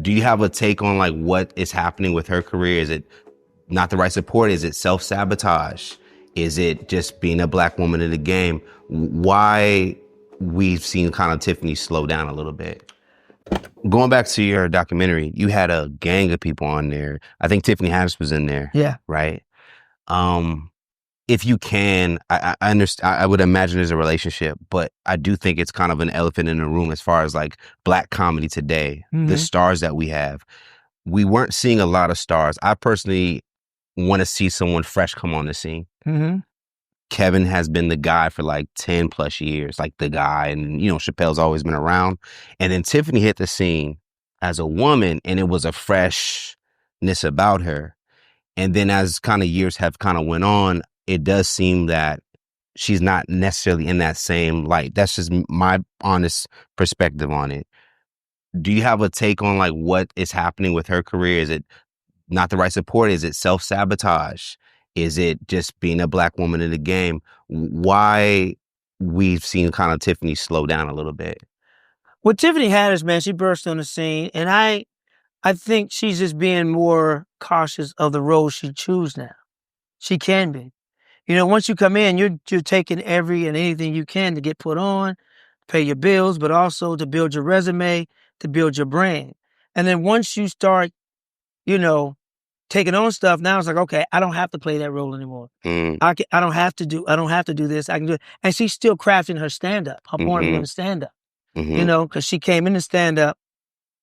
Do you have a take on like what is happening with her career? Is it not the right support? Is it self-sabotage? Is it just being a black woman in the game? Why we've seen kind of Tiffany slow down a little bit? Going back to your documentary, you had a gang of people on there. I think Tiffany Haddish was in there. Yeah. Right. If you can, I understand. I would imagine there's a relationship, but I do think it's kind of an elephant in the room as far as like black comedy today. The stars that we have, we weren't seeing a lot of stars. I personally want to see someone fresh come on the scene. Kevin has been the guy for like 10 plus years, like the guy, and Chappelle's always been around. And then Tiffany hit the scene as a woman, and it was a freshness about her. And then as kind of years have kind of went on, it does seem that she's not necessarily in that same light. That's just my honest perspective on it. Do you have a take on like what is happening with her career? Is it not the right support? Is it self-sabotage? Is it just being a black woman in the game? Why we've seen kind of Tiffany slow down a little bit? Well, Tiffany Haddish, man, she burst on the scene, and I think she's just being more cautious of the role she chooses now. She can be. Once you come in, you're taking every and anything you can to get put on, pay your bills, but also to build your resume, to build your brand. And then once you start, taking on stuff, now it's like, okay, I don't have to play that role anymore. I don't have to do this. I can do it. And she's still crafting her stand-up, her point of view in stand-up. Because she came into stand-up,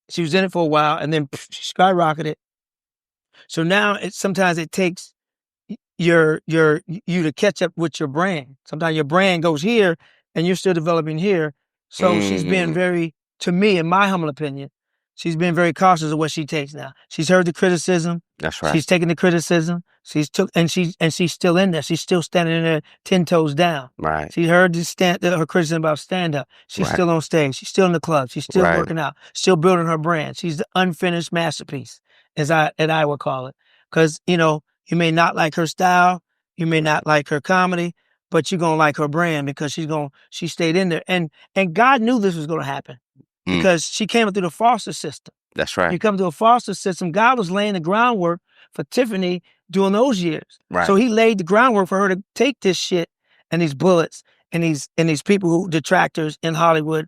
she was in it for a while, and then she skyrocketed. So now sometimes it takes you to catch up with your brand. Sometimes your brand goes here, and you're still developing here. So she's been very, to me, in my humble opinion, she's been very cautious of what she takes now. She's heard the criticism. That's right. She's taken the criticism. She's still in there. She's still standing in there 10 toes down. Right. She heard her criticism about stand-up. She's still on stage. She's still in the club. She's still working out. Still building her brand. She's the unfinished masterpiece, as I would call it. Because, you may not like her style. You may not like her comedy, but you're going to like her brand because she stayed in there. And God knew this was going to happen because she came through the foster system. That's right. You come to a foster system. God was laying the groundwork for Tiffany during those years. Right. So he laid the groundwork for her to take this shit and these bullets and these people who detractors in Hollywood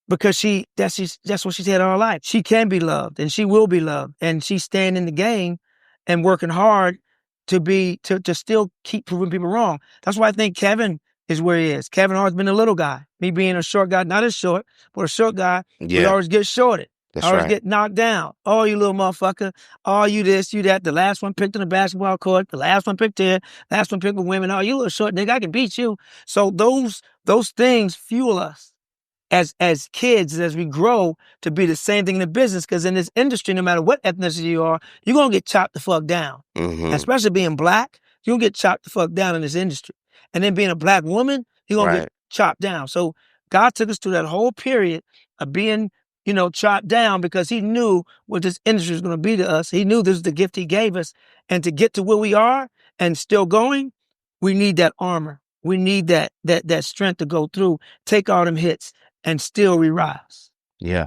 because that's what she said all her life. She can be loved and she will be loved. And she's staying in the game and working hard to still keep proving people wrong. That's why I think Kevin is where he is. Kevin always been a little guy. Me being a short guy, not as short, but a short guy, we always get shorted. That's always right. get knocked down. Oh, you little motherfucker. Oh, you this, you that. The last one picked on the basketball court. The last one picked here. Last one picked with women. Oh, you little short nigga, I can beat you. So those things fuel us as kids, as we grow, to be the same thing in the business. Because in this industry, no matter what ethnicity you are, you're going to get chopped the fuck down. Especially being black, you're going to get chopped the fuck down in this industry. And then being a black woman, you're going to get chopped down. So God took us through that whole period of being, chopped down because he knew what this industry was going to be to us. He knew this was the gift he gave us. And to get to where we are and still going, we need that armor. We need that strength to go through, take all them hits, and still re-rise. Yeah.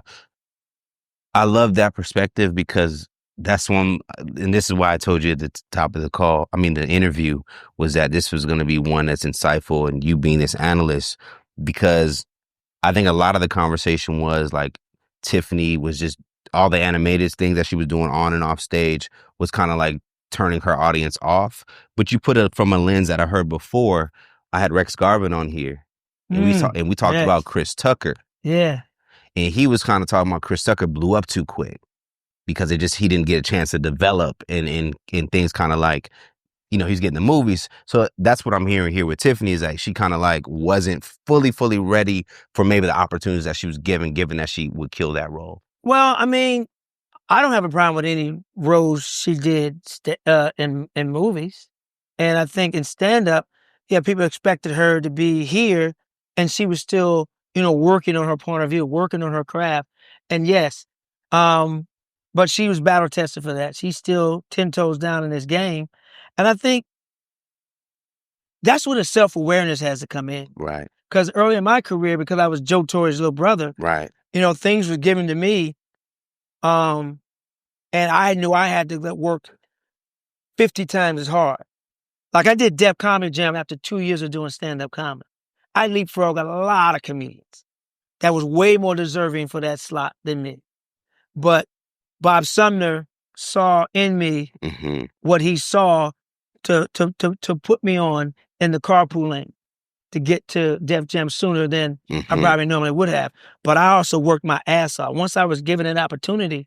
I love that perspective because that's one, and this is why I told you at the top of the interview, was that this was going to be one that's insightful, and you being this analyst, because I think a lot of the conversation was like Tiffany was just, all the animated things that she was doing on and off stage was kind of like turning her audience off. But you put it from a lens that I heard before. I had Rex Garvin on here, and we talked about Chris Tucker. Yeah. And he was kind of talking about Chris Tucker blew up too quick because he didn't get a chance to develop and things kind of like, he's getting the movies. So that's what I'm hearing here with Tiffany, is that she kind of like wasn't fully ready for maybe the opportunities that she was given that she would kill that role. Well, I don't have a problem with any roles she did in movies. And I think in stand-up, people expected her to be here, and she was still, working on her point of view, working on her craft. And yes, but she was battle-tested for that. She's still 10 toes down in this game. And I think that's where the self-awareness has to come in. Right. Because early in my career, because I was Joe Torry's little brother, right, things were given to me And I knew I had to work 50 times as hard. Like I did Def Comedy Jam after 2 years of doing stand-up comedy. I leapfrogged a lot of comedians that was way more deserving for that slot than me. But Bob Sumner saw in me what he saw to put me on in the carpool lane to get to Def Jam sooner than I probably normally would have. But I also worked my ass off. Once I was given an opportunity,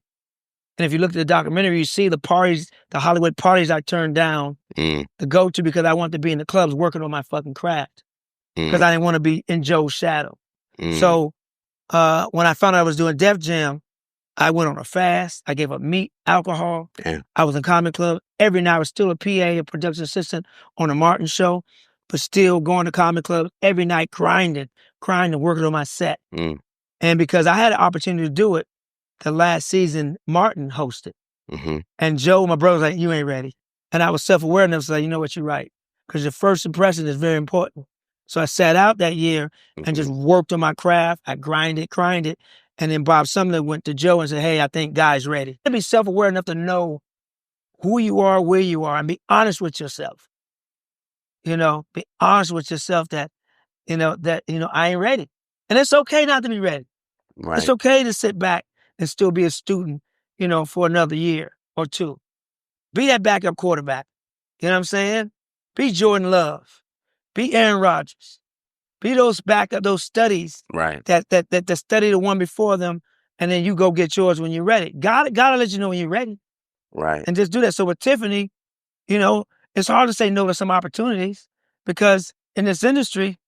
and if you look at the documentary, you see the parties, the Hollywood parties I turned down to go to because I wanted to be in the clubs working on my fucking craft. Because I didn't want to be in Joe's shadow. So when I found out I was doing Def Jam, I went on a fast. I gave up meat, alcohol. I was in comedy club. Every night I was still a PA, a production assistant on a Martin show, but still going to comedy club every night, grinding, working on my set. And because I had an opportunity to do it, the last season, Martin hosted. And Joe, my brother, was like, you ain't ready. And I was self-aware enough to say, you know what, you're right. Because your first impression is very important. So I sat out that year and just worked on my craft. I grinded. And then Bob Sumner went to Joe and said, hey, I think Guy's ready. You gotta be self-aware enough to know who you are, where you are, and be honest with yourself. You know, be honest with yourself that I ain't ready. And it's okay not to be ready. Right. It's okay to sit back and still be a student, for another year or two. Be that backup quarterback. You know what I'm saying? Be Jordan Love. Be Aaron Rodgers. Be those backup, those studies. Right. That study the one before them, and then you go get yours when you're ready. Gotta let you know when you're ready. Right. And just do that. So with Tiffany, it's hard to say no to some opportunities because in this industry,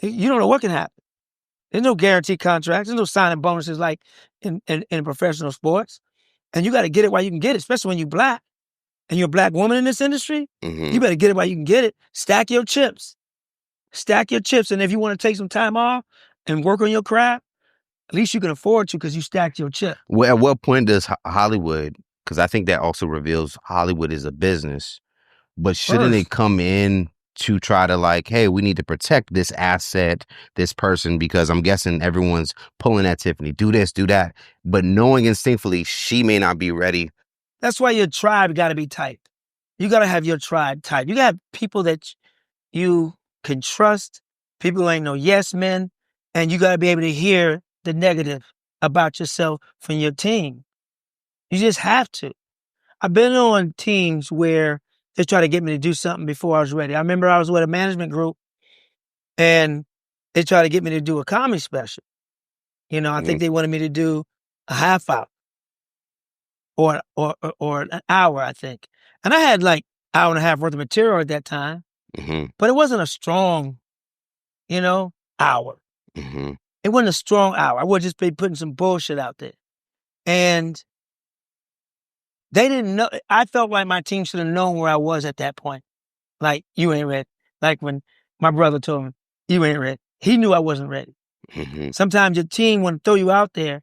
you don't know what can happen. There's no guaranteed contracts. There's no signing bonuses like in professional sports. And you got to get it while you can get it, especially when you're black and you're a black woman in this industry. You better get it while you can get it. Stack your chips. And if you want to take some time off and work on your craft, at least you can afford to because you stacked your chip. Well, at what point does Hollywood, because I think that also reveals Hollywood is a business, but shouldn't it come in to try to like, hey, we need to protect this asset, this person, because I'm guessing everyone's pulling at Tiffany, do this, do that, but knowing instinctively she may not be ready. That's why your tribe got to be tight. You got to have your tribe tight. You got to have people that you can trust, people who ain't no yes men, and you got to be able to hear the negative about yourself from your team. You just have to. I've been on teams where they try to get me to do something before I was ready. I remember I was with a management group and they tried to get me to do a comedy special. I think they wanted me to do a half hour or an hour, I think. And I had like hour and a half worth of material at that time, but it wasn't a strong, hour. It wasn't a strong hour. I would just be putting some bullshit out there. And they didn't know. I felt like my team should have known where I was at that point. Like, you ain't ready. Like when my brother told me, you ain't ready. He knew I wasn't ready. Sometimes your team want to throw you out there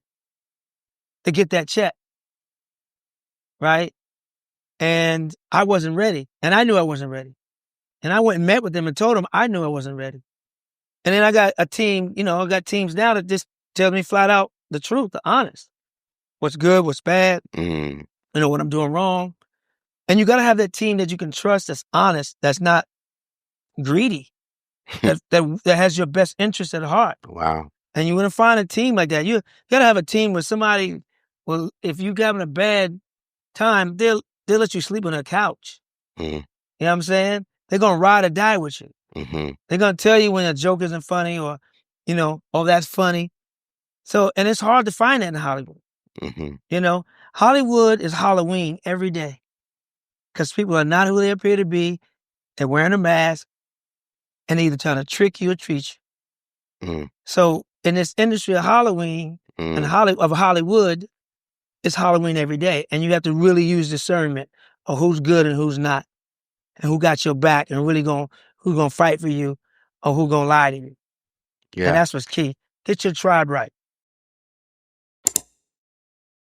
to get that check. Right? And I wasn't ready. And I knew I wasn't ready. And I went and met with them and told them I knew I wasn't ready. And then I got a team, I got teams now that just tell me flat out the truth, the honest. What's good, what's bad, what I'm doing wrong. And you got to have that team that you can trust, that's honest, that's not greedy, that has your best interest at heart. Wow. And you want to find a team like that. You got to have a team with somebody, well, if you're having a bad time, they'll let you sleep on a couch. You know what I'm saying? They're going to ride or die with you. They're going to tell you when a joke isn't funny or, oh, that's funny. So, and it's hard to find that in Hollywood. Hollywood is Halloween every day because people are not who they appear to be. They're wearing a mask and either trying to trick you or treat you. So in this industry of Halloween and of Hollywood, it's Halloween every day. And you have to really use discernment of who's good and who's not and who got your back and really who's going to fight for you or who's going to lie to you. Yeah. And that's what's key. Get your tribe right.